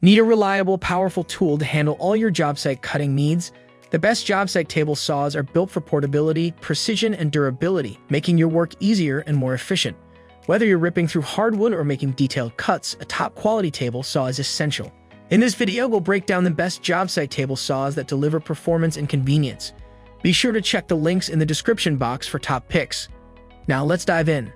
Need a reliable, powerful tool to handle all your job site cutting needs? The best job site table saws are built for portability, precision, and durability, making your work easier and more efficient. Whether you're ripping through hardwood or making detailed cuts, a top-quality table saw is essential. In this video, we'll break down the best job site table saws that deliver performance and convenience. Be sure to check the links in the description box for top picks. Now let's dive in.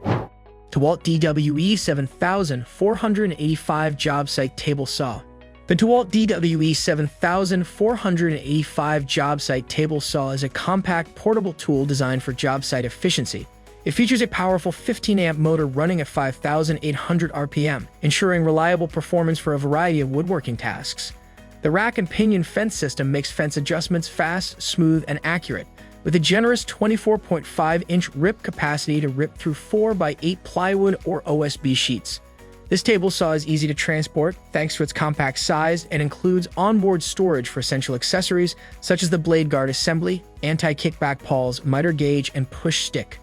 DEWALT DWE 7485 Job Site Table Saw. The DEWALT DWE 7485 Job Site Table Saw is a compact, portable tool designed for job site efficiency. It features a powerful 15-amp motor running at 5,800 RPM, ensuring reliable performance for a variety of woodworking tasks. The rack and pinion fence system makes fence adjustments fast, smooth, and accurate, with a generous 24.5-inch rip capacity to rip through 4x8 plywood or OSB sheets. This table saw is easy to transport thanks to its compact size and includes onboard storage for essential accessories such as the blade guard assembly, anti-kickback pawls, miter gauge, and push stick.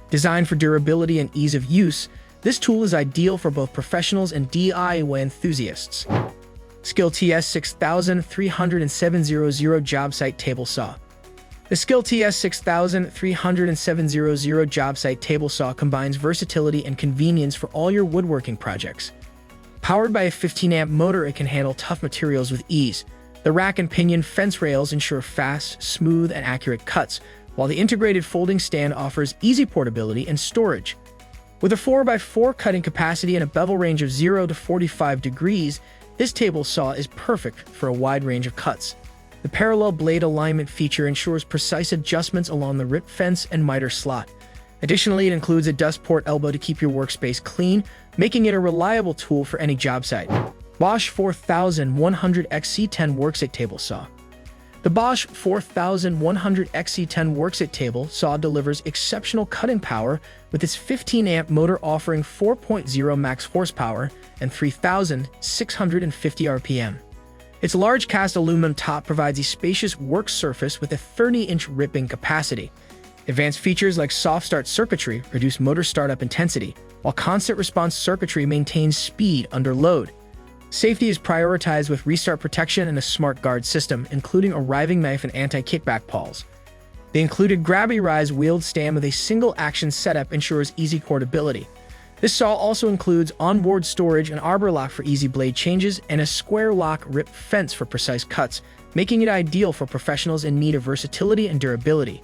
Designed for durability and ease of use, this tool is ideal for both professionals and DIY enthusiasts. SKIL TS630700 Job Site Table Saw. The SKIL TS630700 Job Site Table Saw combines versatility and convenience for all your woodworking projects. Powered by a 15-amp motor, it can handle tough materials with ease. The rack and pinion fence rails ensure fast, smooth, and accurate cuts, while the integrated folding stand offers easy portability and storage. With a 4x4 cutting capacity and a bevel range of 0 to 45 degrees, this table saw is perfect for a wide range of cuts. The parallel blade alignment feature ensures precise adjustments along the rip fence and miter slot. Additionally, it includes a dust port elbow to keep your workspace clean, making it a reliable tool for any job site. BOSCH 4100 XC10 WORKSITE Table Saw. The BOSCH 4100 XC10 WORKSITE table saw delivers exceptional cutting power with its 15-amp motor offering 4.0 max horsepower and 3,650 RPM. Its large cast aluminum top provides a spacious work surface with a 30-inch ripping capacity. Advanced features like soft start circuitry reduce motor startup intensity, while constant response circuitry maintains speed under load. Safety is prioritized with restart protection and a smart guard system, including a riving knife and anti-kickback pawls. The included gravity-rise wheeled stand with a single-action setup ensures easy portability. This saw also includes onboard storage and arbor lock for easy blade changes and a square lock rip fence for precise cuts, making it ideal for professionals in need of versatility and durability.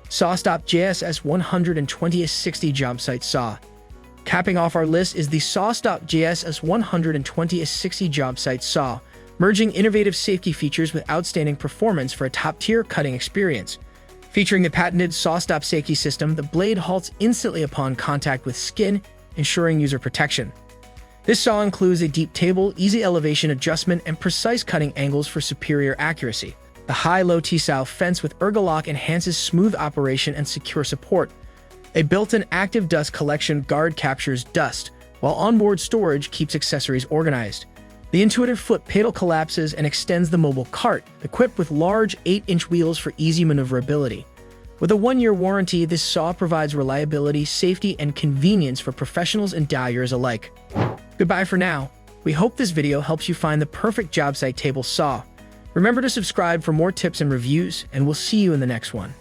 SAWSTOP JSS 120/60 Job Site Saw. Capping off our list is the SAWSTOP JSS 120/60 Job Site Saw, merging innovative safety features with outstanding performance for a top-tier cutting experience. Featuring the patented SAWSTOP safety system, the blade halts instantly upon contact with skin, ensuring user protection. This saw includes a deep table, easy elevation adjustment, and precise cutting angles for superior accuracy. The high-low T-style fence with ergolock enhances smooth operation and secure support. A built-in active dust collection guard captures dust, while onboard storage keeps accessories organized. The intuitive foot pedal collapses and extends the mobile cart, equipped with large 8-inch wheels for easy maneuverability. With a 1-year warranty, this saw provides reliability, safety, and convenience for professionals and DIYers alike. Goodbye for now. We hope this video helps you find the perfect job site table saw. Remember to subscribe for more tips and reviews, and we'll see you in the next one.